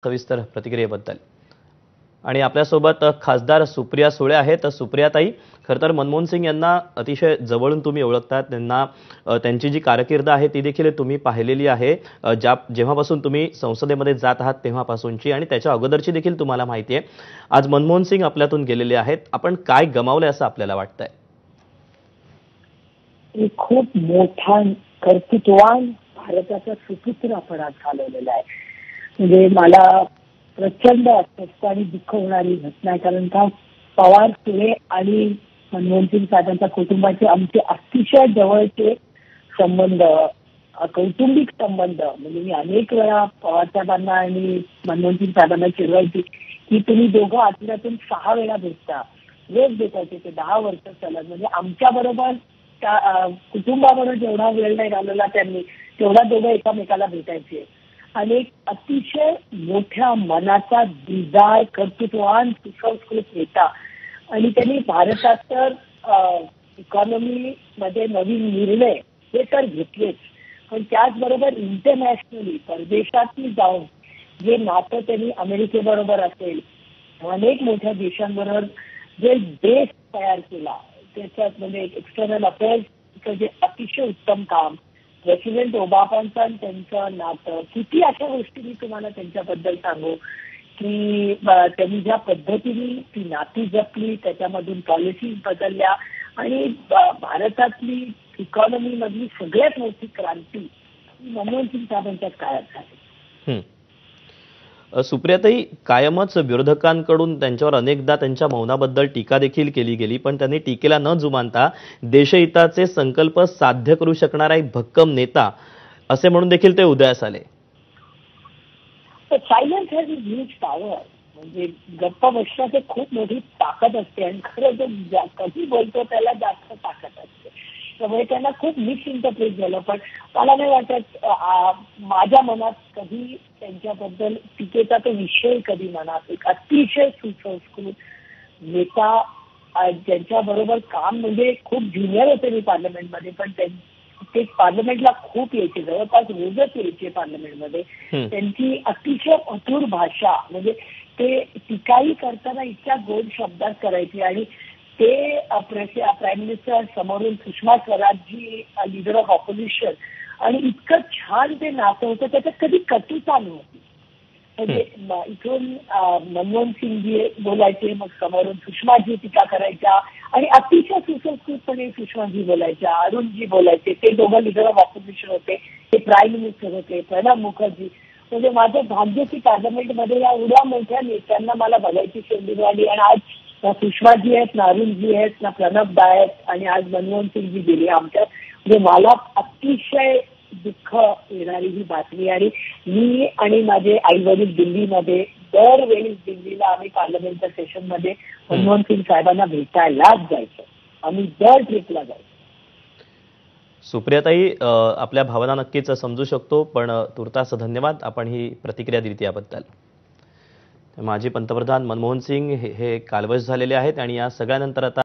सविस्तर प्रतिक्रियेबद्दल। आणि आपल्यासोबत खासदार सुप्रिया सुळे आहेत। तर सुप्रियाताई, खरं तर मनमोहन सिंग यांना अतिशय जवळून तुम्ही ओळखतात, त्यांना त्यांची जी कारकीर्द आहे ती देखील तुम्ही पाहिलेली आहे, जेव्हापासून तुम्ही संसदेमध्ये जात आहात तेव्हापासूनची, आणि त्याच्या अगोदरची देखील तुम्हाला माहिती आहे। आज मनमोहन सिंग आपल्यातून गेलेले आहेत, आपण काय गमावले असं आपल्याला वाटतंय? एक खूप मोठा कर्तृत्ववान भारताचा सुपुत्र आपण आज घालवलेला आहे। म्हणजे मला प्रचंड अस्वस्थ आणि दुःख होणारी घटना आहे, कारण का पवार सुळे आणि मनमोहन सिंग साहेबांच्या कुटुंबाचे आमचे अतिशय जवळचे संबंध, कौटुंबिक संबंध, म्हणजे मी अनेक वेळा पवार साहेबांना आणि मनमोहन सिंग साहेबांना चिडवायची की तुम्ही दोघं आठवड्यातून 6 वेळा भेटता, रोज भेटायचे ते 10 वर्ष सलग। म्हणजे आमच्या बरोबर त्या कुटुंबाबरोबर जेवढा वेळ नाही घालवला त्यांनी, तेवढा दोघं एकमेकाला भेटायचे। आणि एक अतिशय मोठ्या मनाचा दिलदार कर्तृत्ववान सुसंस्कृत नेता, आणि त्यांनी भारतात तर इकॉनॉमी मध्ये नवीन निर्णय हे तर घेतलेच, पण त्याचबरोबर इंटरनॅशनली परदेशातही जाऊन जे नातं त्यांनी अमेरिकेबरोबर असेल, अनेक मोठ्या देशांबरोबर जे बेस तयार केला, त्याच्यात म्हणजे एक्सटर्नल अफेअर्सचं जे अतिशय उत्तम काम, प्रेसिडेंट ओबामांचं आणि त्यांचं नातं, किती अशा गोष्टी मी तुम्हाला त्यांच्याबद्दल सांगू की त्यांनी ज्या पद्धतीने ती नाती जपली, त्याच्यामधून पॉलिसीज बदलल्या, आणि भारतातली इकॉनॉमी मधली सगळ्यात मोठी क्रांती मनमोहन सिंग साहेबांच्याच काळात झाली। सुप्रियाताई, कायमच विरोधकांकडून त्यांच्यावर अनेकदा त्यांच्या मौनाबद्दल टीका देखील केली गेली, पण त्यांनी टीकेला न जुमानता देशहिताचे संकल्प साध्य करू शकणारा एक भक्कम नेता असे म्हणून देखील ते उदयास आले। सायलेन्स हॅज ह्यूज पॉवर, म्हणजे गप्प बसण्याची खूप मोठी ताकद असते, आणि खरं जो कधी बोलतो त्याला जास्त ताकद असते, त्यामुळे त्यांना खूप मिस इंटरप्रेट झालं। पण मला नाही वाटत माझ्या मनात कधी त्यांच्याबद्दल टीकेचा तो विषय कधी मनात, एक अतिशय सुसंस्कृत नेता, ज्यांच्याबरोबर काम, म्हणजे खूप ज्युनियर होते मी पार्लमेंटमध्ये, पण ते पार्लमेंटला खूप यायचे, जवळपास रोजच यायचे पार्लमेंटमध्ये। त्यांची अतिशय मधुर भाषा, म्हणजे ते टीकाही करताना इतक्या गोड शब्दात करायचे, आणि ते प्राईम मिनिस्टर समोरून सुषमा स्वराजजी लीडर ऑफ ऑपोजिशन, आणि इतकं छान ते नातं होतं, त्याच्यात कधी कटुता नव्हती। म्हणजे इथून मनमोहन सिंगजी बोलायचे, मग समोरून सुषमाजी टीका करायच्या, आणि अतिशय सुसंस्कृतपणे सुषमाजी बोलायच्या, अरुणजी बोलायचे, ते दोघं लीडर ऑफ ऑपोजिशन होते, ते प्राईम मिनिस्टर होते, प्रणब मुखर्जी। म्हणजे माझं भाग्य की पार्लमेंटमध्ये या एवढ्या मोठ्या नेत्यांना मला बघायची संधी मिळाली, आणि आज ना सुषमाजी आहेत, ना अरुणजी आहेत, ना प्रणब दा आहेत, आणि आज मनमोहन सिंगजी गेली आमच्या। म्हणजे मला अतिशय दुःख येणारी ही बातमी, आणि मी आणि माझे आई वडील दिल्लीमध्ये दरवेळी दिल्लीला आम्ही पार्लमेंटच्या सेशनमध्ये मनमोहन सिंग साहेबांना भेटायलाच जायचो, आम्ही दर ट्रिपला जायचो। सुप्रियाताई, आपल्या भावना नक्कीच समजू शकतो, पण तुर्तास धन्यवाद आपण ही प्रतिक्रिया दिली त्याबद्दल। माजी पंतप्रधान मनमोहन सिंग हे कालवश झालेले आहेत, आणि या सगळ्यानंतर आता